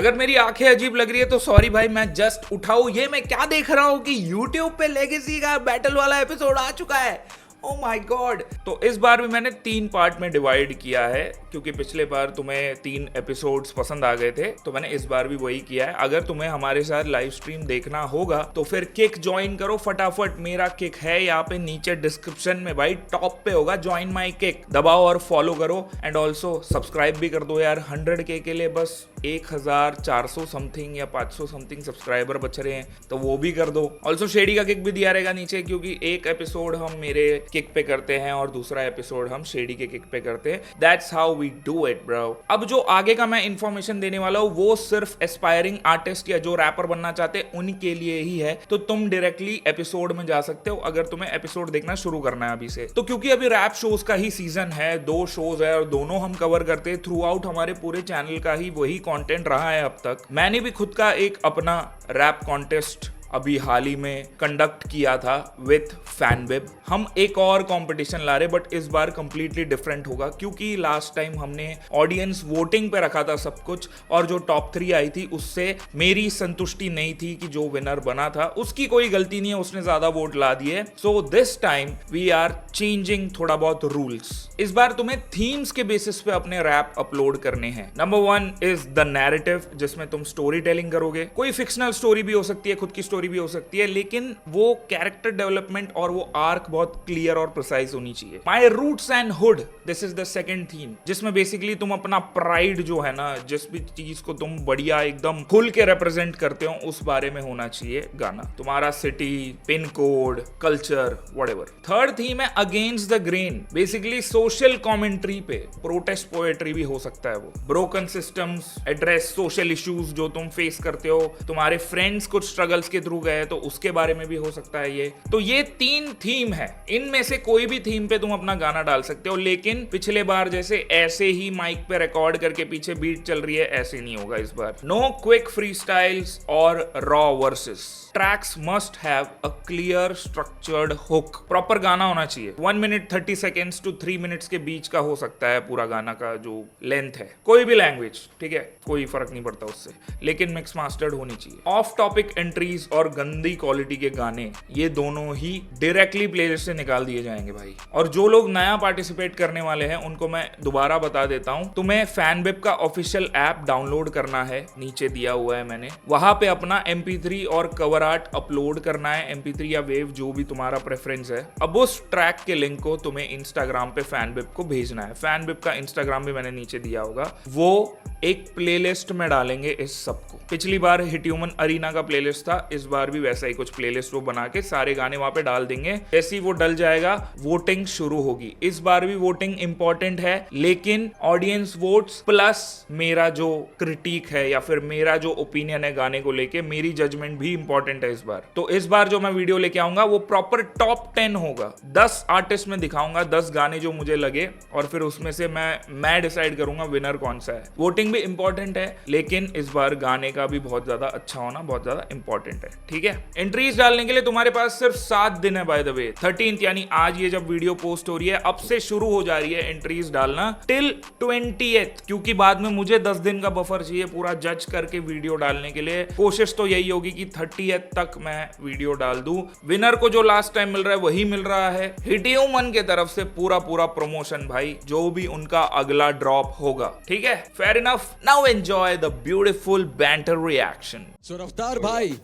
अगर मेरी आंखें अजीब लग रही है तो सॉरी भाई, मैं जस्ट उठाऊं, ये मैं क्या देख रहा हूं कि YouTube पे लेगेसी का बैटल वाला एपिसोड आ चुका है। Oh my God. तो इस बार भी मैंने 3 पार्ट में डिवाइड किया है, क्योंकि पिछले बार तुम्हें 3 एपिसोड्स पसंद आ गए थे, तो मैंने इस बार भी वही किया है। अगर तुम्हें हमारे साथ लाइव स्ट्रीम देखना होगा तो फिर किक ज्वाइन करो फटाफट। मेरा किक है यहाँ पे नीचे डिस्क्रिप्शन में भाई, टॉप पे होगा, ज्वाइन माई किक, दबाओ और फॉलो करो। एंड ऑल्सो सब्सक्राइब भी कर दो यार। 100K के लिए बस 1400 समथिंग या 500 समथिंग सब्सक्राइबर बच रहे हैं, तो वो भी कर दो। ऑल्सो शेडी का किक भी दिया रहेगा नीचे, क्योंकि एक एपिसोड हम मेरे किक पे करते हैं और दूसरा एपिसोड हम शेडी के किक पे करते हैं। That's how we do it bro. अब जो आगे का मैं इंफॉर्मेशन देने वाला हूँ वो सिर्फ एस्पायरिंग आर्टिस्ट या जो रैपर बनना चाहते हैं उनके लिए ही है। तो तुम डायरेक्टली एपिसोड में जा सकते हो अगर तुम्हें एपिसोड देखना शुरू करना है अभी से। तो क्योंकि अभी रैप शोज का ही सीजन है, 2 शोज है और दोनों हम कवर करते हैं थ्रू आउट, हमारे पूरे चैनल का ही वही कंटेंट रहा है अब तक। मैंने भी खुद का एक अपना रैप कॉन्टेस्ट अभी हाल ही में कंडक्ट किया था विथ फैनवेब। हम एक और कंपटीशन ला रहे, बट इस बार कंप्लीटली डिफरेंट होगा, क्योंकि लास्ट टाइम हमने ऑडियंस वोटिंग पे रखा था सब कुछ, और जो टॉप 3 आई थी उससे मेरी संतुष्टि नहीं थी कि जो विनर बना था उसकी कोई गलती नहीं है, उसने ज्यादा वोट ला दिए। So this time we are changing थोड़ा बहुत रूल्स। इस बार तुम्हें थीम्स के बेसिस पे अपने रैप अपलोड करने हैं। नंबर 1 इज द नैरेटिव, जिसमें तुम स्टोरी टेलिंग करोगे। कोई फिक्शनल स्टोरी भी हो सकती है, खुद की भी हो सकती है, लेकिन वो कैरेक्टर डेवलपमेंट और वो आर्क बहुत क्लियर और प्रिसाइज होनी चाहिए। My roots and hood, this is the second theme, जिसमें बेसिकली तुम अपना प्राइड जो है ना, जिस भी चीज को तुम बढ़िया एकदम खुल के रिप्रेजेंट करते हो उस बारे में होना चाहिए गाना। तुम्हारा city, pin code, culture, whatever. Third theme है against the grain, basically social commentary पे, प्रोटेस्ट पोएट्री भी हो सकता है वो। Broken systems, address social issues जो तुम फेस करते हो, तुम्हारे फ्रेंड्स कुछ स्ट्रगल्स के थ्रू गए तो उसके बारे में भी हो सकता है ये। तो ये 3 थीम है, इनमें से कोई भी थीम पे तुम अपना गाना डाल सकते हो, लेकिन पिछले बार जैसे ऐसे ही माइक पे रिकॉर्ड करके पीछे बीट चल रही है, ऐसे नहीं होगा इस बार। नो क्विक फ्री स्टाइल्स और raw versus. Tracks must have a clear structured hook. Proper गाना होना चाहिए। 1 मिनट 30 सेकेंड्स टू 3 मिनट्स के बीच का हो सकता है पूरा गाना का जो लेंथ है, कोई भी लैंग्वेज, ठीक है, कोई फर्क नहीं पड़ता उससे, लेकिन मिक्स मास्टर्ड होनी चाहिए। ऑफ टॉपिक एंट्रीज और गंदी क्वालिटी के गाने, ये दोनों ही डायरेक्टली प्लेलिस्ट से निकाल दिए जाएंगे भाई। और जो लोग नया पार्टिसिपेट करने वाले हैं उनको मैं दोबारा बता देता हूं, तुम्हें फैनवेब का ऑफिशियल ऐप डाउनलोड करना है, नीचे दिया हुआ है मैंने, वहां पे अपना MP3 और कवर आर्ट अपलोड करना है, MP3 या वेव जो भी तुम्हारा प्रेफरेंस है। अब उस ट्रैक के लिंक को तुम्हें इंस्टाग्राम पे फैनवेब को भेजना है। फैनवेब का इंस्टाग्राम भी मैंने नीचे दिया होगा, वो एक प्लेलिस्ट में डालेंगे इस सबको। पिछली बार हिट ह्यूमन अरीना का प्लेलिस्ट था, इस बार भी वैसा ही कुछ प्लेलिस्ट वो बना के सारे गाने वहां पे डाल देंगे। जैसे ही वो डल जाएगा वोटिंग शुरू होगी। इस बार भी वोटिंग इंपॉर्टेंट है, लेकिन ऑडियंस वोट्स प्लस मेरा जो क्रिटिक है या फिर मेरा जो ओपिनियन है गाने को लेके, मेरी जजमेंट भी इंपॉर्टेंट है इस बार। तो इस बार जो मैं वीडियो लेके आऊंगा वो प्रॉपर टॉप 10 होगा। 10 आर्टिस्ट में दिखाऊंगा, 10 गाने जो मुझे लगे, और फिर उसमें से मैं डिसाइड करूंगा विनर कौन सा है। वोटिंग भी इंपॉर्टेंट है, लेकिन इस बार गाने का भी बहुत ज्यादा अच्छा होना बहुत ज्यादा इंपॉर्टेंट है, ठीक है। एंट्रीज डालने के लिए तुम्हारे पास सिर्फ 7 दिन है बाय द वे। 13th यानी आज ये जब वीडियो पोस्ट हो रही है, अब से शुरू हो जा रही है एंट्रीज डालना टिल 20th, क्योंकि बाद में मुझे 10 दिन का बफर चाहिए पूरा जज करके वीडियो डालने के लिए। कोशिश तो यही होगी कि 30th तक मैं वीडियो डाल दूं। विनर को जो लास्ट टाइम मिल रहा है वही मिल रहा है। हिट ह्यूमन के तरफ से पूरा प्रमोशन भाई, जो भी उनका अगला ड्रॉप होगा, ठीक है। Fair enough, now enjoy the beautiful banter reaction. So Raftaar भाई,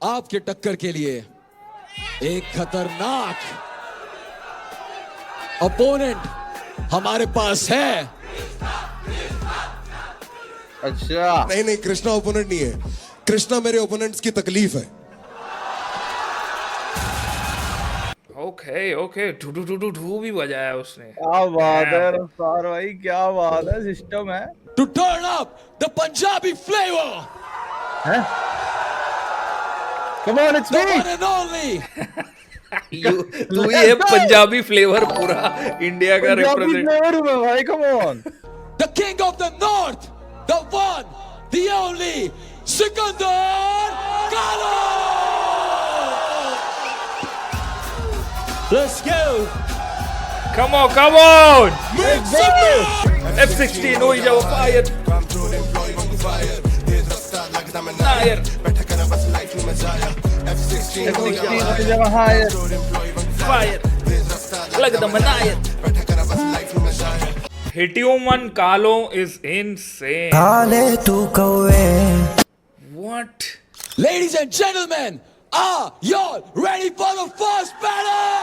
आपके टक्कर के लिए एक खतरनाक अपोनेंट हमारे पास है। अच्छा, नहीं, कृष्णा ओपोनेंट नहीं है, कृष्णा मेरे ओपोनेंट्स की तकलीफ है। ओके ढू भी बजाया उसने। क्या बात है रफ्तार भाई, क्या बात है, सिस्टम है। To turn up the Punjabi flavor, Come on, it's the me. one and only तू ही है पंजाबी फ्लेवर पूरा इंडिया का पंजाबी रिप्रेजेंट। फ्लेवर हूँ मैं भाई, come on. the king of the north, the one, the only Sikandar Kalo. Let's go. Come on. Make some noise. F16 हो ही जाओ fire. Nair fire लगदा मनायर Hitiuman Kalo is insane. What? Ladies and gentlemen, are y'all ready for the first battle?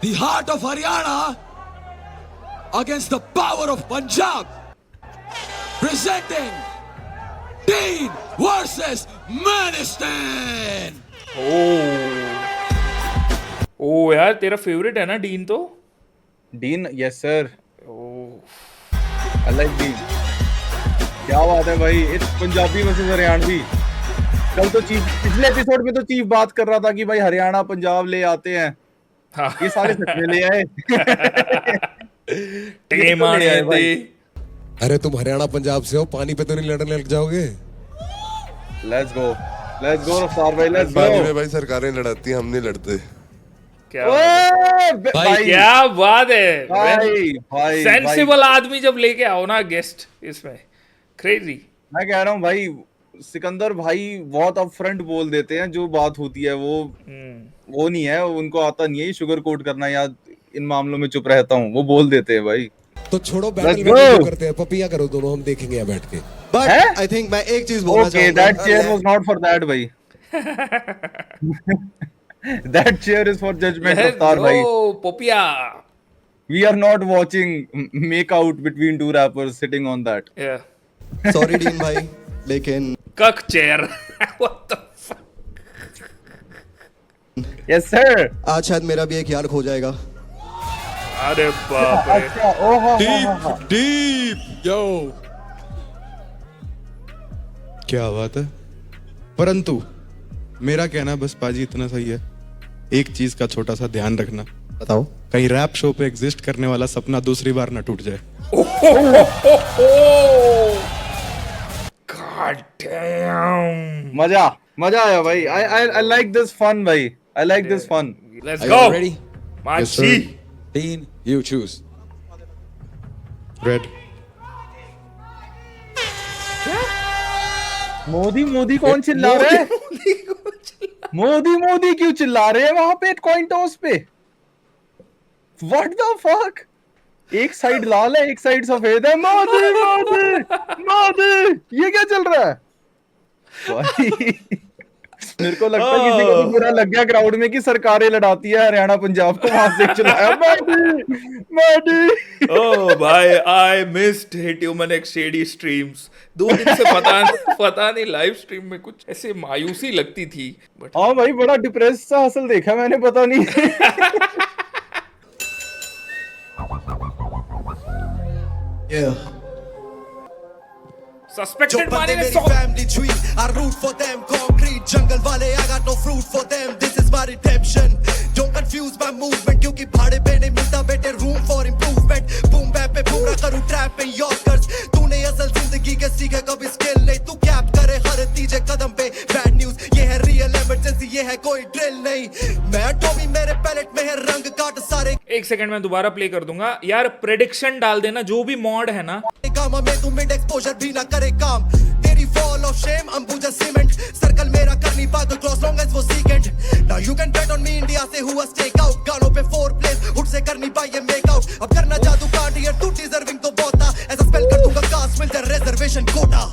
The heart of Haryana against the power of Punjab. Presenting Dean versus Maniston. ओ यार तेरा favourite है ना dean तो? Dean yes sir I like dean क्या बात है भाई it's Punjabi versus Haryanvi कल तो चीफ पिछले एपिसोड में तो चीफ बात कर रहा था कि भाई हरियाणा पंजाब ले आते हैं हाँ। ये सारे सच में ले आए टेम आने दे अरे तुम हरियाणा पंजाब से हो पानी पे तो नहीं लड़ने लग जाओगे लेट्स गो रफ्तार भाई लेट्स पानी गो में भाई सरकारें लड़ाती हैं हम नहीं लड़ते क्या भाई क्या बात है भाई सेंसिबल आदमी जब लेके आओ ना गेस्ट इसमें क्रेजी मैं कह रहा हूँ भाई सिकंदर भाई बहुत अपफ्रंट बोल देते हैं जो बात होती है वो नहीं है उनको आता नहीं है शुगर कोट करना या इन मामलों में चुप रहता हूँ वो बोल देते हैं भाई तो छोड़ो बैटल में करते हैं पपिया करो दोनों हम देखेंगे यहाँ बैठ के बट आई थिंक मैं एक चीज बोलना okay that chair was not for that भाई that chair is for judgment Raftaar भाई पोपिया we are not watching make out between two rappers sitting on that sorry Dean भाई लेकिन कक chair what the yes sir आज शायद मेरा भी एक यार खो जाएगा अरे बाप रे अच्छा ओहो Deep, yo. क्या बात है परंतु मेरा कहना बस पाजी इतना सही है एक चीज का छोटा सा ध्यान रखना बताओ कहीं रैप शो पे एग्जिस्ट करने वाला सपना दूसरी बार ना टूट जाए God damn. मजा आया भाई आई लाइक दिस फन भाई I like this fun Let's Are go. you ready? Machi. Dean, you choose. Red Modi कौन चिल्ला रहा है मोदी क्यों चिल्ला रहे हैं वहां पे कॉइन टॉस पे व्हाट द फक एक साइड लाल है एक साइड सफेद है मोदी ये क्या चल रहा है भाई मेरे को लगता है किसी को भी बुरा लग गया क्राउड में कि सरकारें लड़ाती है हरियाणा पंजाब को वहां से चिल्लाया मोदी Oh भाई I missed Hitiuman X shady streams. 2 दिन से पता नहीं लाइव स्ट्रीम में कुछ ऐसे मायूसी लगती थी बट हाँ भाई बड़ा डिप्रेस सा हसल देखा मैंने पता नहीं Yeah. सस्पेक्टेड माने ने मेरी family tree, I root for them. Concrete jungle वाले, I got no fruit for them. This is my redemption. Don't confuse my movement, क्योंकि भाड़े पे नहीं मिलता बेटे room for improvement. Boom bap पे पूरा करूँ trap पे Yorkers. तूने असल जिंदगी के सीखे कभी skill नहीं, तू कैप करे हर तीजे कदम पे. Bad news, ये है real emergency, ये है कोई drill नहीं. मैं टॉमी मेरे पैलेट में है रंग काट सारे. 1 सेकंड में दोबारा प्ले कर दूंगा यार प्रेडिक्शन डाल देना जो भी मॉड है ना काम में तू मिड एक्सपोजर भी ना करे काम तेरी fall of shame Ambuja cement circle मेरा करनी पागल क्रॉस लॉन्ग एज वो सीकेंड now you can bet on me India से हुआ स्टेक आउट गानों पे 4 प्लेस उठ से करनी पाए ये मेक आउट अब करना जादू कांड ये तू डिजर्विंग तो बहुत था ऐसा स्पेल कर दूंगा कास्ट मिलता रिजर्वेशन कोटा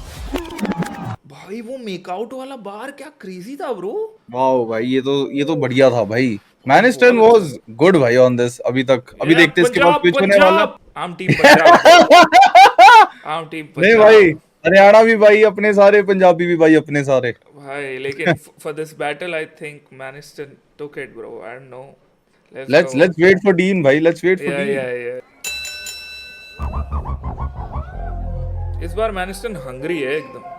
भाई वो मेकआउट वाला बार क्या क्रेजी था ब्रो वाओ भाई ये तो बढ़िया था भाई मैनिस्टन वाज गुड भाई ऑन दिस अभी देखते इसके बाद कुछ होने वाला आम टीम पंजाब नहीं भाई हरियाणा भी भाई अपने सारे पंजाबी भी भाई अपने सारे भाई लेकिन for this battle I think मैनिस्टन took it bro I don't know let's wait for Dean भाई लेट्स वेट फॉर डीन या इस बार मैनिस्टन हंग्री है एकदम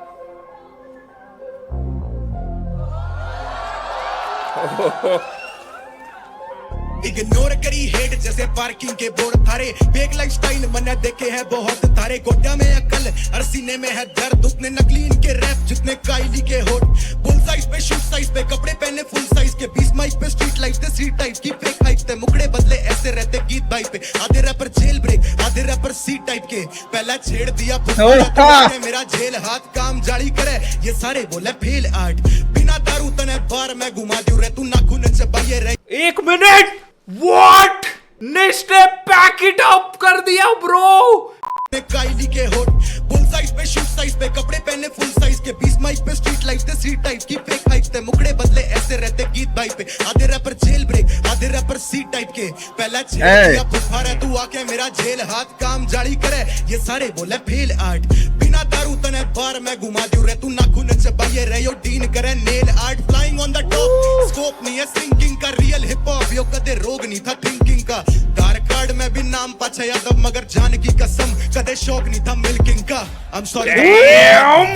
इग्नोर करी हेट जैसे पार्किंग के बोर्ड थारे बेक लाइफस्टाइल मैंने देखे हैं बहुत तारे गोड्या में अकल और सीने में है दर्द उतने नकली इनके रैप जितने काइली के होठ फुल साइज पे शूट साइज पे कपड़े पहने फुल साइज के 20 माइक पे स्ट्रीट लाइट्स ते स्ट्रीट टाइप्स की फेक हाइप्स ते मुखड़े बदले ऐसे रहते गीत भाई पे आधे रैपर जेल ब्रेक आधे रैपर रैपर सी टाइप के पहला छेड़ दिया फुफारा मेरा झेल हाथ काम जाली करे ये सारे बोले फेल आर्ट बिना दारू तने बार मैं घुमा दूं रे तू नाखून चबाइए रे 1 minute, what? Next pack it up कर दिया ब्रो। काइली के होट बुल साइज पे शूट साइज पे कपड़े पहने फुल साइज के 20 माइक पे स्ट्रीट लाइफ ते सी टाइप की फेक हाइप ते मुकड़े बदले ऐसे रहते गीत भाई पे आधे रैपर जेल ब्रेक आधे रैपर सी टाइप के पहला छेड़ दिया फुफारा तू आके मेरा जेल हाथ काम जाली करे ये सारे बोले फेल आर्ट बिना दारू तने बार मैं घुमा दूं रे तू नाखून चबाइए रे यो डीन करे nail art flying on the top scope नहीं है सिंकिंग का रियल हिप हॉप यो कदे रोग नहीं था थिंकिंग का दार कार्ड में भी नाम पछया तब मगर जान की कसम कदे शौक नहीं था मिल्किंग का I am sorry Damn!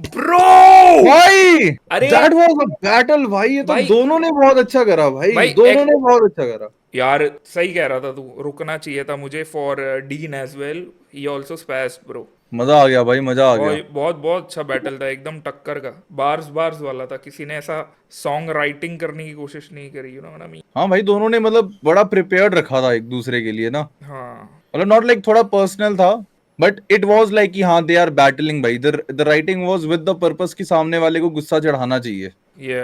Bro भाई अरे दैट वाज अ बैटल भाई, ये तो भाई- दोनों ने बहुत अच्छा करा भाई, भाई, दोनों ने बहुत अच्छा करा। यार सही कह रहा था तू, रुकना चाहिए था मुझे for Dean as well, he also स्पैस ब्रो। मजा आ गया भाई, मजा आ गया। और बहुत बहुत अच्छा बैटल था, एकदम टक्कर का, बार्स बार्स वाला था, किसी ने ऐसा सॉन्ग राइटिंग करने की कोशिश नहीं करी, you know what I mean. हाँ भाई, दोनों ने मतलब बड़ा प्रिपेयर्ड रखा था एक दूसरे के लिए ना, हाँ मतलब नॉट लाइक थोड़ा पर्सनल था, बट इट वाज लाइक कि हाँ दे आर बैटलिंग भाई, the writing was with the purpose कि सामने वाले को गुस्सा चढ़ाना चाहिए। ये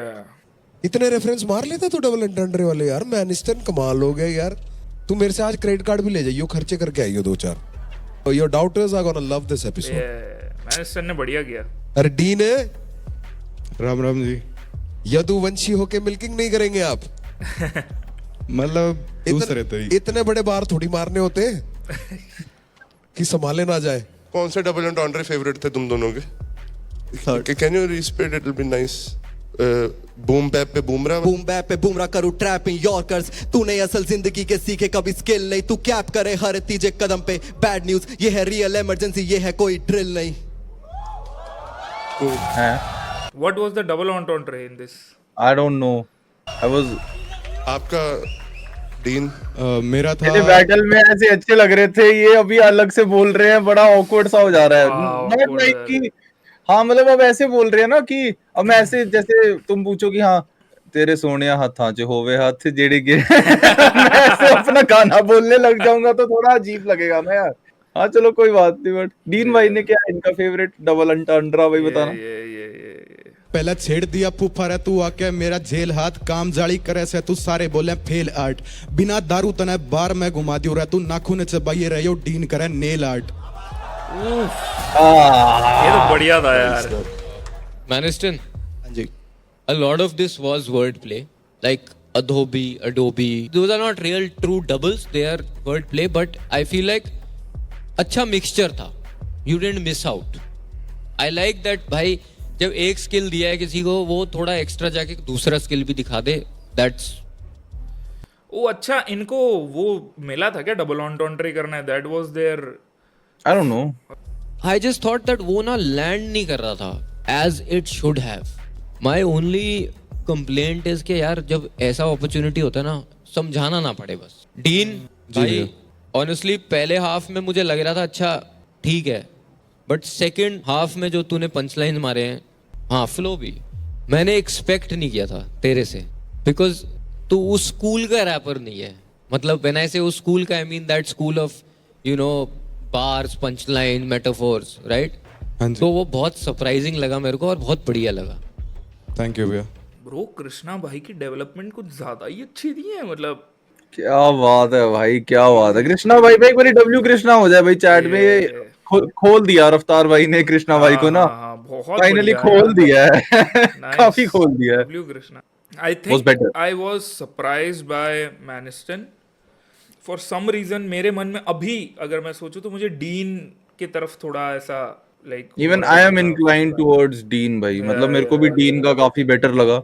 इतने रेफरेंस मार लेता तू डबल एंटेंडर वाले यार, मैनिस्टन कमाल हो गया यार। तू मेरे से आज क्रेडिट कार्ड भी ले जाइयो, खर्चे करके आइयो 2-4। Your daughters are gonna love this episode. मैनिस्टर ने बढ़िया किया। अरे डीन है, राम राम जी। यदुवंशी होके मिल्किंग नहीं करेंगे आप। मतलब दूसरे तो ही। इतने बड़े बार थोड़ी मारने होते कि संभाले ना जाए। कौन से डबल एंटोंड्रे फेवरेट थे तुम दोनों के? Can you respect, it will be nice. Boom bap पे बूमरा, बूम बैप पे बूमरा करूं ट्रैप इन यॉर्कर्स तूने असल जिंदगी के सीखे कभी स्किल नहीं तू कैप करे हर तीजे कदम पे बैड न्यूज ये है रियल इमरजेंसी ये है कोई ड्रिल नहीं। What was the double entendre in this? I don't know, I was आपका डीन मेरा था मेरे बैटल में ऐसे अच्छे लग रहे थे, ये अभी अलग से बोल रहे हैं, बड़ा ऑकवर्ड सा हो जा रहा है। नॉट awkward लाइक है। कि हाँ मतलब अब ऐसे बोल रहे हैं ना कि अब मैं ऐसे जैसे तुम पूछो कि हाँ तेरे सोनिया हाथां च होवे हाथ जेड़े गे मैं ऐसे अपना गाना बोलने लग जाऊंगा तो थोड़ा अजीब लगेगा ना यार। हाँ चलो कोई बात नहीं, बट डीन भाई ने क्या इनका फेवरेट डबल अंडरा भाई बताना। ये पहला छेड़ दिया फुफारा तू आके मेरा झेल हाथ काम जाली करे से तू सारे बोले फेल आर्ट बिना दारू तने बार में घुमा दियो रे तू नाखून चबाइए रहियो डीन करे नेल आर्ट। तो बढ़िया था यार। Maniston, a lot of this was wordplay, like Adobe. Those are not real true doubles, they are wordplay, but I feel like अच्छा mixture था. You didn't miss out. I like that भाई जब एक skill दिया है किसी को वो थोड़ा एक्स्ट्रा जाके दूसरा स्किल भी दिखा दे. That's वो अच्छा, इनको वो मिला था क्या डबल एंटोंड्रे करना है? That was there, I don't know, I just thought that वो ना लैंड नहीं कर रहा था as it should have. My only complaint is कि यार जब ऐसा अपॉर्चुनिटी होता है ना समझाना ना पड़े बस. डीन भाई ऑनेस्टली पहले हाफ में मुझे लग रहा था अच्छा ठीक है, बट सेकंड हाफ में जो तूने पंच लाइन मारे हैं, हाँ फ्लो भी मैंने एक्सपेक्ट नहीं किया था तेरे से, बिकॉज तू उस स्कूल का रैपर नहीं है. मतलब व्हेन आई से उस स्कूल का I mean that school of you know bars punch line metaphors right. हाँ जी, तो वो बहुत सरप्राइजिंग लगा मेरे को और बहुत बढ़िया लगा. थैंक यू भैया। ब्रो कृष्णा भाई की डेवलपमेंट कुछ ज्यादा ही अच्छी दी है, मतलब क्या बात है भाई, क्या बात है। कृष्णा भाई एक बारी डब्ल्यू कृष्णा हो जाए भाई चैट में, ये खोल दिया रफ्तार भाई ने कृष्णा भाई को ना, बहुत फाइनली बढ़िया खोल दिया है Nice. काफी खोल दिया है। W Krishna I Was think better. I was surprised by मैनिस्टन फॉर सम रीजन. मेरे मन में अभी अगर मैं सोचूं तो मुझे डीन की तरफ थोड़ा ऐसा like even I am inclined towards dean भाई, मतलब मेरे को भी डीन का काफी बेटर लगा।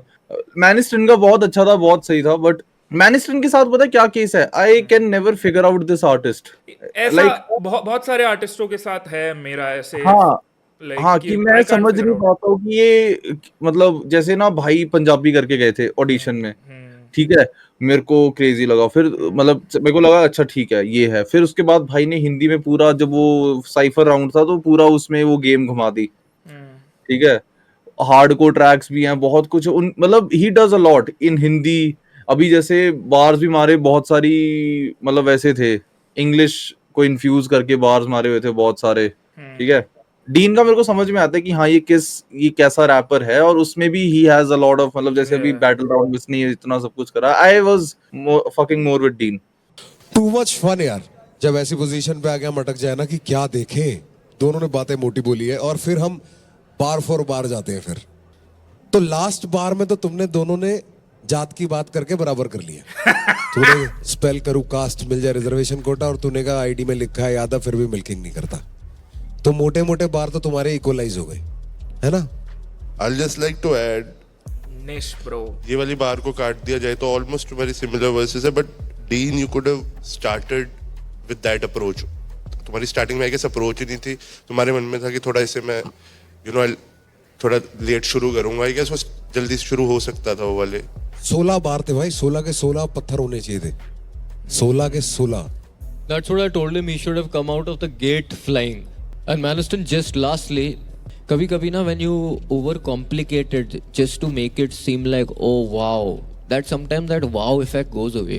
मैनिस्टन का बहुत अच्छा था, बहुत सही था, बट मैनिस्टन के साथ पता है क्या केस है, I can never figure out this artist. ऐसा बहुत सारे आर्टिस्टों के साथ है मेरा ऐसे। हाँ like हाँ कि मैं I can't समझ figure नहीं out. पाता हूँ कि ये मतलब जैसे ना भाई पंजाबी करके गए थे ऑडिशन में, ठीक है, मेरे को क्रेजी लगा, फिर मतलब मेरे को लगा अच्छा ठीक है ये है, फिर उसके बाद भाई ने हिंदी में पूरा जब वो साइफर राउंड था तो पूरा उसमें वो गेम घुमा दी, ठीक है, हार्डकोर ट्रैक्स भी हैं, बहुत कुछ उन मतलब he does a lot in Hindi. अभी जैसे बार्स भी मारे बहुत सारी, मतलब वैसे थे इंग्लिश को इन्फ्यूज करके बार्स मारे हुए थे बहुत सारे, ठीक है। डीन का मेरे को समझ में आता है कि हाँ ये कैसा रैपर है, और उसमें भी he has a lot of, मतलब जैसे अभी बैटल ग्राउंड में इसने इतना सब कुछ करा। I was fucking more with Dean. Too much fun यार, जब ऐसी पोजीशन पे आके हम अटक जाए ना कि क्या देखें। दोनों ने बातें मोटी बोली है और फिर हम बार फॉर बार जाते हैं। फिर तो लास्ट बार में तो तुमने दोनों ने जात की बात करके बराबर कर लिया। तूने स्पेल करूँ कास्ट मिल जाए रिजर्वेशन कोटा, और तूने कहा आईडी में लिखा है याद है, फिर भी मिल्किंग नहीं करता। तो मोटे मोटे बार तो तुम्हारे इक्वलाइज हो गए, है ना। I'll just like to add, निश ब्रो, ये वाली बार को काट दिया जाए तो ऑलमोस्ट वेरी सिमिलर वर्सेस है, but dean you could have started with that approach. तुम्हारी स्टार्टिंग में आई गेस अप्रोच ही नहीं थी, तुम्हारे मन में था कि थोड़ा इसे मैं थोड़ा लेट शुरू करूंगा। आई गेस वो जल्दी शुरू हो सकता था वो वाले। 16 बार थे भाई, 16 के 16 पत्थर होने चाहिए थे, 16 के 16। That's what I told him. He should have come out of the gate flying. And Maniston, just lastly, कभी ना when you overcomplicate it just to make it seem like, oh wow, that sometimes that wow effect goes away.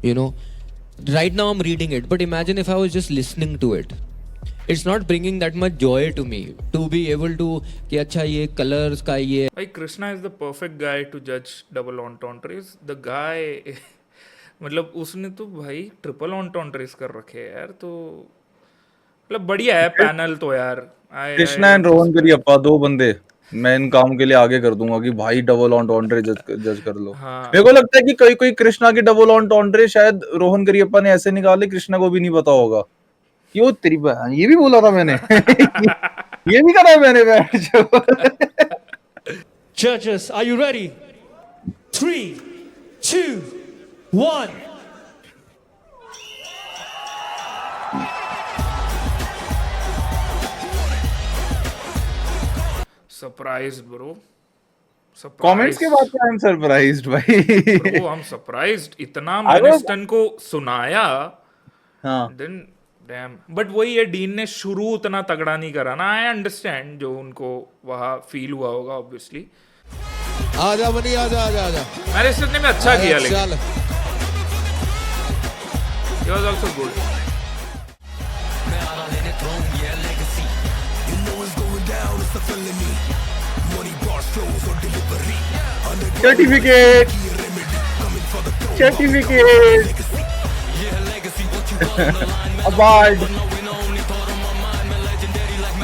You know, right now I'm reading it, but imagine if I was just listening to it. It's not bringing that much joy to me to be able to कि अच्छा ये colors का ये। भाई Krishna is the perfect guy to जज double entendres. The guy मतलब उसने तो भाई ट्रिपल ऑन्टॉन्ट्रीज कर रखे हैं यार, तो मतलब बढ़िया है पैनल तो यार। कृष्णा एंड रोहन करियप्पा, 2 बंदे मैं इन काम के लिए आगे कर दूंगा कि भाई डबल ऑन्टॉन्ट्रे जज कर लो। मेरे को लगता है कि कोई कृष्णा की डबल ऑन्टॉन्ट्रे शायद रोहन करियप्पा ने ऐसे निकाले, कृष्णा को भी नहीं पता होगा कि वो तेरी बहन, ये भी बोला था मैंने ये भी करा मैंने। Judges, are you ready? 3, 2, 1. Surprised bro, comments के बाद आई एम सरप्राइज्ड भाई। ब्रो हम सरप्राइज्ड, इतना मैनिस्टन को सुनाया। हाँ देन डैम, बट वही है, डीन ने शुरू उतना तगड़ा नहीं करा ना। आई अंडरस्टैंड जो उनको वहाँ फील हुआ होगा ऑब्वियसली। आजा बनी, आजा आजा आजा। मैनिस्टन ने भी अच्छा किया, लेकिन चल he was also good। Certificate award,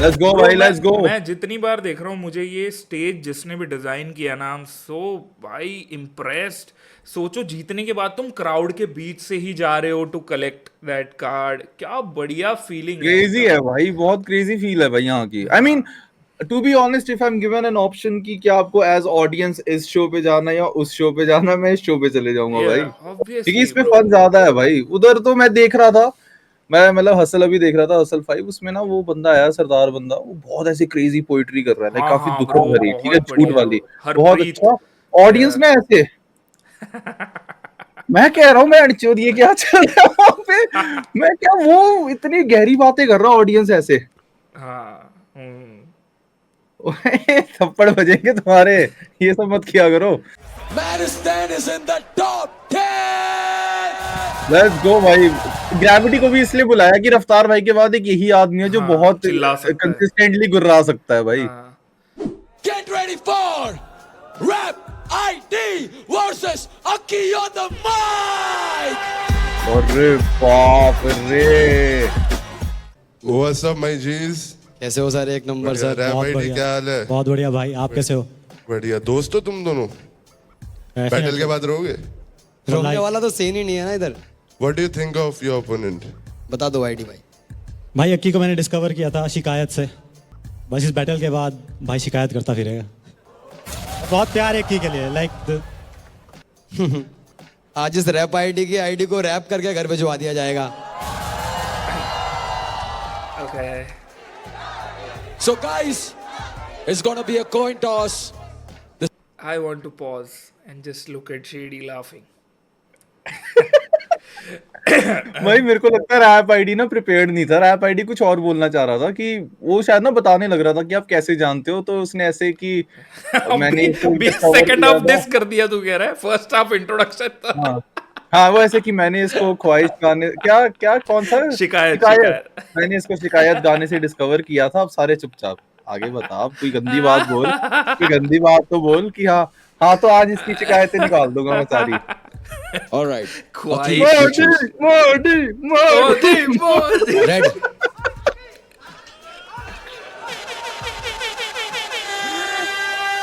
let's go भाई, लेट्स गो। मैं जितनी बार देख रहा हूँ, मुझे ये स्टेज जिसने भी डिजाइन किया ना, आई एम सो भाई इम्प्रेस्ड। सोचो जीतने के बाद तुम क्राउड के बीच से ही जा रहे हो टू कलेक्ट दैट कार्ड, क्या बढ़िया फीलिंग है। क्रेजी है भाई, बहुत क्रेजी फील है भाई यहाँ की। I mean to be honest, if I am given an option कि क्या आपको एज ऑडियंस इस शो पे जाना या उस शो पे जाना, मैं इस शो पे चले जाऊंगा भाई, क्योंकि इसमें फन ज्यादा है भाई। उधर तो मैं देख रहा था, मैं मतलब हसल अभी देख रहा था, हसल 5, उसमें ना वो बंदा आया सरदार बंदा, वो बहुत ऐसी क्रेजी पोइट्री कर रहा है, हाँ, काफी हाँ, दुखद bro, भरी, ठीक है, बहुत झूठ बढ़िया, वाली, हर बहुत प्रीत। अच्छा। ऑडियंस में ऐसे मैं कह रहा हूँ, मैं अड़चोद ये क्या चल रहा है वहाँ पे, मैं क्या वो इतनी गहरी बातें कर रहा हूँ, ऑडियंस ऐसे हाँ थप्पड़ बजेंगे तुम्हारे, ये सब मत किया करो। Maniston is in the top 10. Let's go भाई। ग्रेविटी को भी इसलिए बुलाया कि रफ्तार भाई के बाद एक यही आदमी है जो हाँ, बहुत चिल्ला सकता है। कंसिस्टेंटली गुर्रा सकता है भाई। Get ready for Rap ID versus Aki on the mic. अरे बाप रे, What's up my G's? कैसे हो सर? एक नंबर सर। रैप आईडी क्या हाल है? बहुत बढ़िया भाई, आप कैसे हो? बढ़िया। दोस्त हो तुम दोनों? बैटल के बाद रहोगे? रोकने वाला तो सीन ही नहीं है ना इधर। What do you think of your opponent? बता दो आईडी भाई। भाई अक्की को मैंने डिस्कवर किया था शिकायत से, बस इस बैटल के बाद भाई शिकायत करता फिरेगा। बहुत प्यार है अक्की के लिए, लाइक आज इस रैप आईडी की आईडी को रैप करके घर भिजवा दिया जाएगा। Okay. So guys, it's gonna be a coin toss. I want to pause and just look at Shady laughing. भाई मेरे को लगता है रैप आईडी ना प्रिपेयर्ड नहीं था। रैप आईडी कुछ और बोलना चाह रहा था, कि वो शायद ना बताने लग रहा था कि आप कैसे जानते हो, तो उसने ऐसे कि मैंने 20 सेकंड ऑफ दिस कर दिया, तू कह रहा है फर्स्ट हाफ इंट्रोडक्शन था। हाँ वो ऐसे कि मैंने इसको ख्वाहिश गाने क्या क्या कौन सा शिकायत। मैंने इसको शिकायत गाने से डिस्कवर किया था। अब सारे चुपचाप। आगे बता, अब कोई गंदी बात बोल, कोई गंदी बात तो बोल कि हाँ हाँ तो आज इसकी शिकायतें निकाल दूंगा मैं सारी। All right. ख्वाहिश। Modi Modi Modi. Red.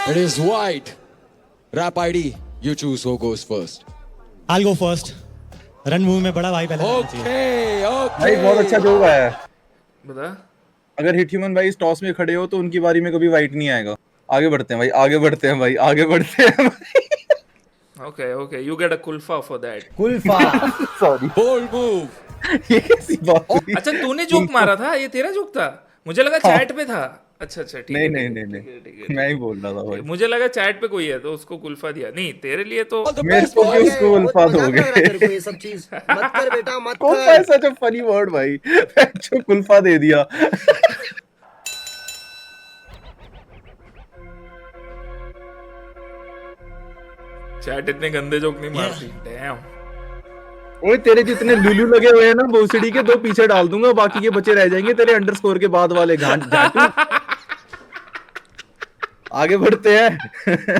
It is white. Rap ID. You choose who goes first. I'll go first. Run movie में बड़ा भाई पहले जाना चाहिए। Okay, okay. भाई बहुत अच्छा जोक आया है। बता। अगर हिट ह्यूमन भाई इस टॉस में खड़े हो तो उनकी बारी में कभी वाइट नहीं आएगा। आगे बढ़ते हैं भाई, आगे बढ़ते हैं भाई, आगे बढ़ते हैं भाई। Okay, you get a kulfa for that. Kulfa. Sorry, Bold move. ये कैसी बात हुई? अच्छा तूने जोक मारा था, ये तेरा जोक था? मुझे लगा चैट पे था। अच्छा ठीक है। नहीं, मैं ही बोल रहा था भाई। मुझे लगा चैट पे कोई है तो उसको कुल्फा दिया। नहीं तेरे लिए तो मेरे को भी उसको उल्फा दोगे। ये सब चीज मत कर बेटा, मत कुल्फा है सच अ फनी वर्ड भाई। जो कुल्फा दे दिया। चैट इतने गंदे जोक नहीं मारती। डैम। ओए तेरे जितने लुलू लगे हुए हैं ना भोसड़ी के, 2 पीछे डाल दूंगा, बाकी के बचे रह जाएंगे तेरे अंडरस्कोर के बाद वाले घाटू। आगे बढ़ते हैं।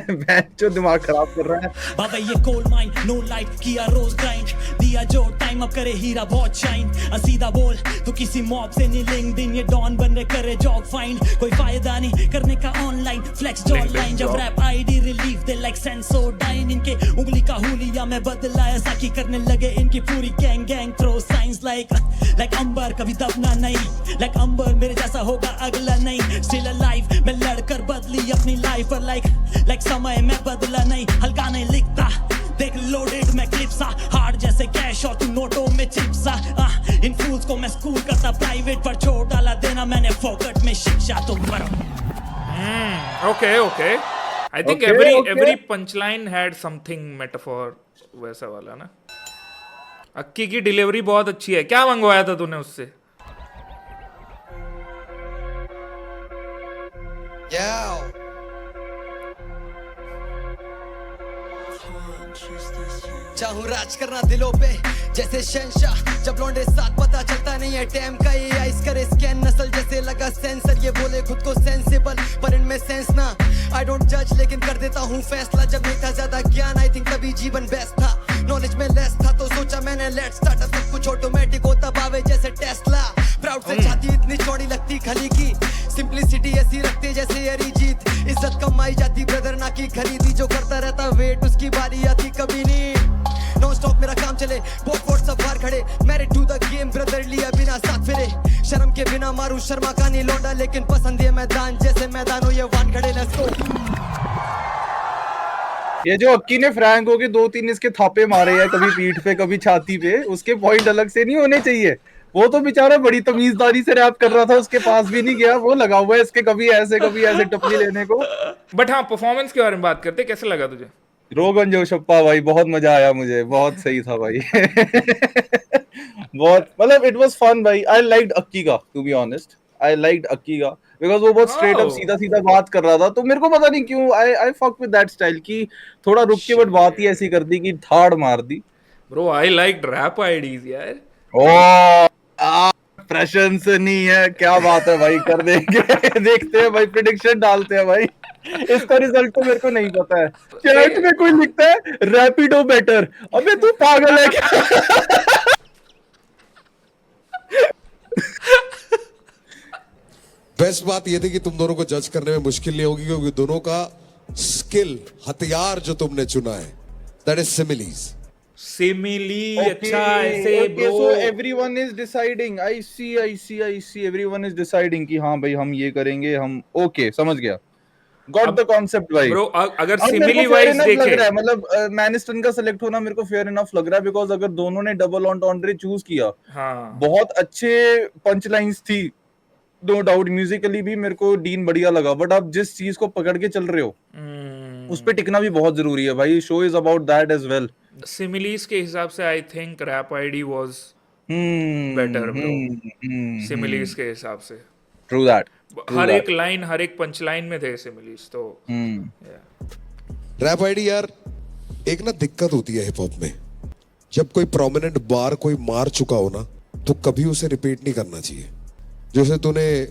बैच जो दिमाग खराब कर रहा है। बाबा ये कोल माइन नो लाइट किया रोज ग्राइंड, दिया जो टाइम अब करे हीरा बहुत शाइन। सीधा बोल तो किसी मॉब से नहीं लिंक दिन, ये डॉन बन रहे करे जॉब फाइंड। कोई फायदा नहीं करने का ऑनलाइन फ्लेक्स जॉ लाइन। जब रैप आईडी रिलीफ दे लाइक सेंसोडाइन, इनके उंगली का हुलिया में बदला ऐसा की करने लगे इनकी पूरी gang gang. Throw science like अंबर कभी दबना नहीं, लाइक अंबर मेरे जैसा होगा अगला नहीं। स्टिल अलाइव मैं लड़कर बदली अपनी लाइफ पर लाइक समय में बदला नहीं, हल्का नहीं लिखता। देख लोडेड मैं क्लिप्सा हार्ड जैसे कैश और तू नोटों में चिप्सा। इन फूल्स को मैं स्कूल करता प्राइवेट पर छोड़ डाला देना मैंने फोकट में शिक्षा तो पढ़ो। Okay. I think Okay. every punchline had something metaphor वैसा वाला ना। अक्की की डिलीवरी बहुत अच्छी है। क्या मंगवाया था तूने उससे? चाहूं राज करना दिलों पे जैसे शहंशाह, जब लौंडे साथ पता चलता नहीं है टाइम का। ये आइस करे स्कैन नस्ल जैसे लगा सेंसर, ये बोले खुद को सेंसिबल पर इनमें सेंस ना। आई डोंट जज लेकिन कर देता हूँ फैसला, जब नहीं था ज्यादा ज्ञान आई थिंक तभी जीवन बेस्ट था। नॉलेज में लेस था तो सोचा मैंने लेट्स स्टार्ट, सब कुछ ऑटोमेटिक होता पावे जैसे टेस्ला। प्राउड से छाती इतनी चौड़ी लगती खली की, सिंपलिसिटी ऐसी रखते जैसे अरिजीत। इज्जत कमाई जाती ब्रदर ना की खरीदी, जो करता रहता वेट उसकी बारी आती कभी नहीं। नॉन स्टॉप मेरा काम चले, बोट सब बाहर खड़े, married to the game brother लिया बिना साथ फिरे। शर्म के बिना मारू शर्मा का नहीं लौंडा, लेकिन पसंद है मैदान जैसे मैदान हो ये वान खड़े। Let's go. ये जो अक्की ने फ्रैंक होके 2-3 इसके थापे मारे हैं, कभी पीठ पे कभी छाती पे, उसके पॉइंट अलग से नहीं होने चाहिए। वो तो बेचारा बड़ी तमीजदारी से रैप कर रहा था, उसके पास भी नहीं गया। वो लगा हुआ है इसके कभी ऐसे टपली लेने को। बट हाँ परफॉर्मेंस के बारे में बात करते, कैसे लगा तुझे? रोगन जोशप्पा भाई बहुत मजा आया मुझे, बहुत सही था भाई। बहुत मतलब इट वाज फन भाई। आई लाइक्ड अक्की का, to be honest I liked Akki का, बिकॉज वो बहुत स्ट्रेट अप सीधा बात कर रहा था। तो मेरे को पता नहीं क्यों I fuck with that style की थोड़ा रुक के बट बात ही ऐसी कर दी कि धाड़ मार दी। Bro I liked rap ideas यार। ओ प्रशंसनीय है, क्या बात है भाई, कर देंगे। देखते हैं भाई, प्रेडिक्शन डालते हैं भाई। इसका रिजल्ट तो मेरे को नहीं पता है। चैट में कोई लिखता है रैपिडो बेटर, अबे तू पागल है क्या? बेस्ट बात ये थी कि तुम दोनों को जज करने में मुश्किल नहीं होगी, क्योंकि दोनों का स्किल हथियार जो तुमने चुना है दैट इज सिमिलीज। सिमिली अच्छा ऐसे bro. so everyone is deciding, I see everyone is deciding कि हाँ भाई हम ये करेंगे, हम ओके समझ गया, गॉट द कॉन्सेप्ट भाई। ब्रो अगर सिमिली वाइज देखें, मतलब मैनिस्टन का सिलेक्ट होना मेरे को फेयर इनफ लग रहा है, बिकॉज अगर दोनों ने डबल ऑन्टॉन्ड्रे चूज किया, हाँ बहुत अच्छे पंच लाइंस थी, नो डाउट। म्यूजिकली भी मेरे को डीन बढ़िया लगा, बट आप जिस चीज को पकड़ के चल रहे हो उस पे टिकना भी बहुत जरूरी है भाई। Show is about that as well. Similes के हिसाब से I think rap ID was better bro, similes के हिसाब से। True that. हर एक लाइन हर एक पंच लाइन में थे सिमिलीज तो। रैप आईडी यार एक ना दिक्कत होती है हिप हॉप में जब कोई प्रोमिनेंट बार कोई मार चुका हो ना तो कभी उसे रिपीट नहीं करना चाहिए। जैसे तूने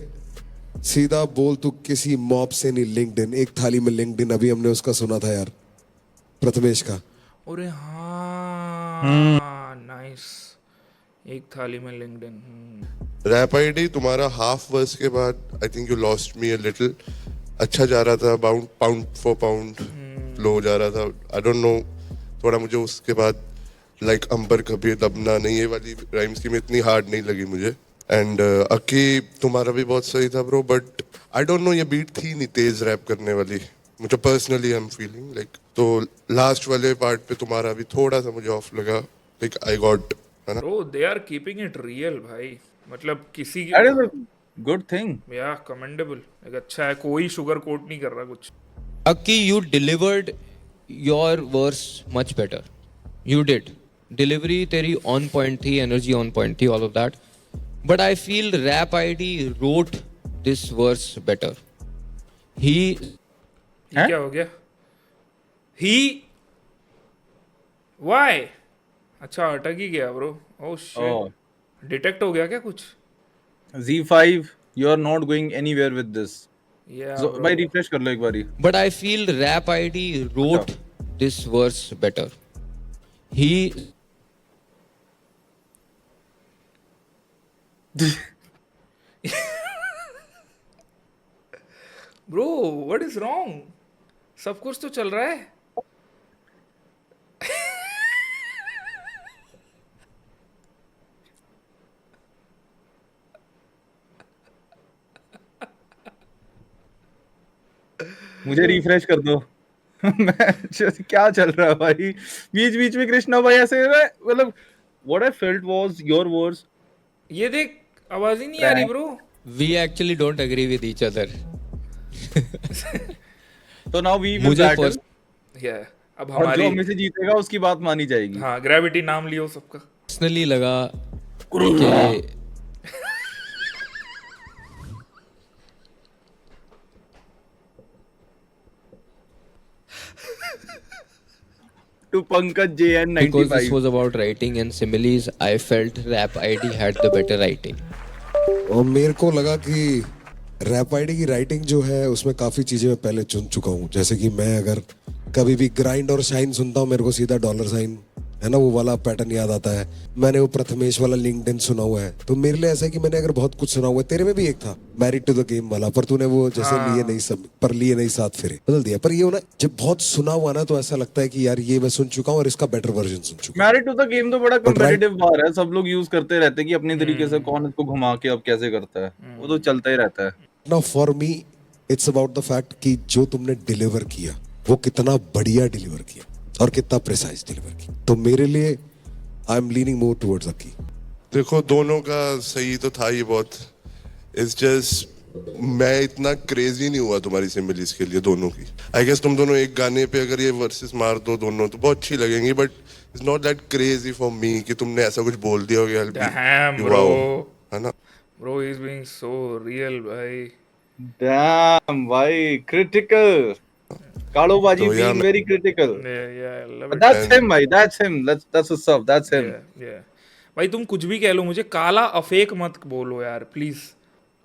सीधा बोल तू किसी मॉब से नहीं लिंक्डइन, एक थाली में लिंक्डइन, अभी हमने उसका सुना था यार प्रथमेश का। अरे हाँ, नाइस, एक थाली में लिंक्डइन। रैप आईडी तुम्हारा हाफ वर्स के बाद I think you lost me a little. अच्छा जा रहा था, पाउंड फॉर पाउंड लो जा रहा था। आई डोंट नो, थोड़ा मुझे उसके बाद लाइक अंबर कभी दबना नहीं, ये वाली राइम्स की में इतनी हार्ड नहीं लगी मुझे। एंड अकी तुम्हारा भी बहुत सही था bro, but I don't no ये बीट थी नहीं तेज रैप करने वाली, मुझे personally I am feeling like. तो लास्ट वाले पार्ट पे तुम्हारा भी थोड़ा सा मुझे ऑफ लगा, लाइक आई गॉट, है ना। Bro they are keeping it real भाई, मतलब किसी that is a good thing. या कमेंडेबल, एक अच्छा है, कोई शुगर कोट नहीं कर रहा कुछ। Aki, you delivered your verse much better. You did. Delivery तेरी on point थी, energy on point थी, all of that. But I feel Rap ID wrote this verse better. He ये क्या हो गया? He why? अच्छा अटक ही गया ब्रो। ओह शिट, डिटेक्ट हो गया क्या कुछ? Z5, you are not going anywhere with this. Yeah, So, bro. भाई रिफ्रेश कर लो एक बारी। But I feel Rap ID wrote this verse better. He bro what is wrong? सब कुछ तो चल रहा है। मुझे रिफ्रेश कर दो। क्या चल रहा है भाई बीच बीच में? कृष्णा भाई ऐसे मतलब what I felt was your words. ये देख, आवाज ही नहीं आ रही bro. we actually don't agree with each other. तो नाउ वी विल मुझे बैटल, या अब और जो हमारी, हमें से जीतेगा उसकी बात मानी जाएगी। हाँ ग्रेविटी नाम लियो सबका। Personally लगा कि to Pankaj JN because this 95। was about writing and similes, I felt Rap ID had the better writing. और मेरे को लगा कि रैप आईडी की राइटिंग जो है उसमें काफी चीजें मैं पहले चुन चुका हूँ। जैसे कि मैं अगर कभी भी ग्राइंड और शाइन सुनता हूँ मेरे को सीधा डॉलर साइन, है ना, वो वाला पैटर्न याद आता है। मैंने वो प्रथमेश वाला लिंक्डइन सुना हुआ है, तो मेरे लिए ऐसा है कि मैंने अगर बहुत कुछ सुना हुआ है। तेरे में भी एक था मैरिड टू द गेम वाला, पर तूने वो जैसे लिए नहीं सब पर लिए नहीं साथ फिरे बदल दिया। पर ये ना जब बहुत सुना हुआ ना तो ऐसा लगता है कि यार ये मैं सुन चुका हूँ और इसका बेटर वर्जन सुन चुका हूँ। मैरिड टू द गेम तो बड़ा कम्पिटिटिव बार है, सब लोग यूज करते रहते हैं कि अपनी तरीके से कौन इसको घुमा के अब कैसे करता है, वो तो चलता ही रहता है। Now for me it's about the fact कि जो तुमने डिलीवर किया वो कितना बढ़िया डिलीवर किया और कितना प्रिसाइज डिलीवर किया। तो मेरे लिए I am leaning more towards Akki. देखो दोनों का सही तो था ही बहुत, इट्स जस्ट मैं इतना क्रेजी नहीं हुआ तुम्हारी सिमिलीज के लिए दोनों की। आई गेस तुम दोनों एक गाने पे अगर ये वर्सेस मार दो दोनों तो बहुत अच्छी लगेंगी, but it's not that crazy for me कि तुमने ऐसा कुछ बोल दिया हो Damn, bro. है ना। Bro is being so real भाई। डैम भाई क्रिटिकल, कालो बाजी तो यार being very critical। Yeah, I love it. That's him भाई, that's him, that's what's up, that's him। Yeah. भाई तुम कुछ भी कह लो, मुझे काला अफेक मत बोलो यार प्लीज।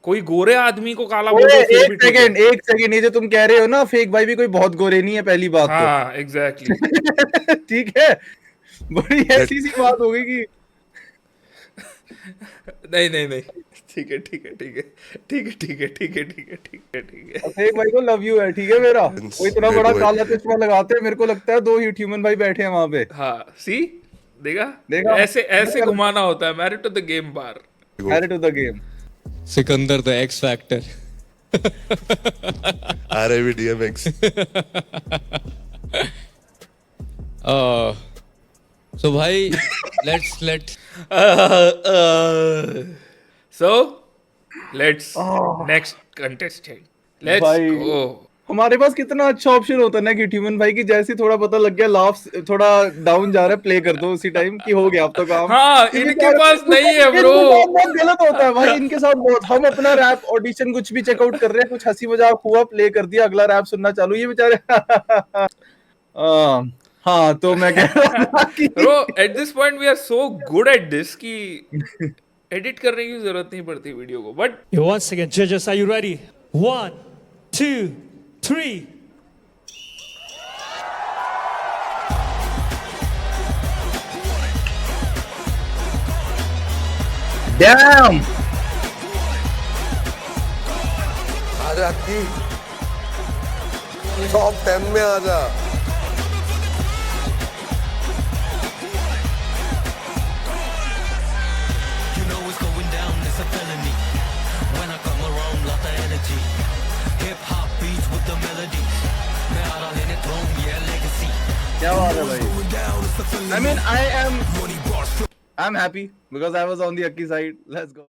कोई गोरे आदमी को काला बोलो फिर भी ठीक है। एक सेकंड, ये जो तुम कह रहे हो ना फेक भाई भी कोई बहुत गोरे नहीं है पहली बात तो। हाँ एग्जैक्टली। ठीक है, बड़ी ऐसी सी बात हो गई कि नहीं ठीक है ठीक है ठीक है ठीक है ठीक है ठीक है ठीक है ठीक है ठीक है। फेक भाई को लव यू है, ठीक है मेरा। वो इतना बड़ा काला चश्मा लगाते हैं, मेरे को लगता है 2 ह्यूमन भाई बैठे हैं वहां पे। हाँ सी, देखा देखा? ऐसे घुमाना होता है। Married to the game bar, married to the game. Sikandar the X Factor. RIP DMX। So भाई let's so let's next contestant, let's भाई, go। हमारे पास कितना अच्छा ऑप्शन होता है ना कि ह्यूमन भाई की जैसे थोड़ा पता लग गया लाफ थोड़ा डाउन जा रहा है, प्ले कर दो उसी टाइम कि हो गया अब तो काम। हाँ इनके पास नहीं है ब्रो। बहुत गलत होता है भाई इनके साथ बहुत। हम अपना रैप ऑडिशन कुछ भी चेकआउट कर रहे हैं, कुछ हंसी मजाक हुआ, प्ले कर दिया, अगला रैप सुनना चालू, ये बेचारे हाँ तो मैं कह रहा था कि Bro, at this point we are so good at this कि edit करने की जरूरत नहीं पड़ती वीडियो को. But Once again, judges, are you ready? 1, 2, 3. Dam आजा की टॉप 10 में आजा क्या बात है भाई. I mean, I'm happy because I was on the Aki side. Let's go.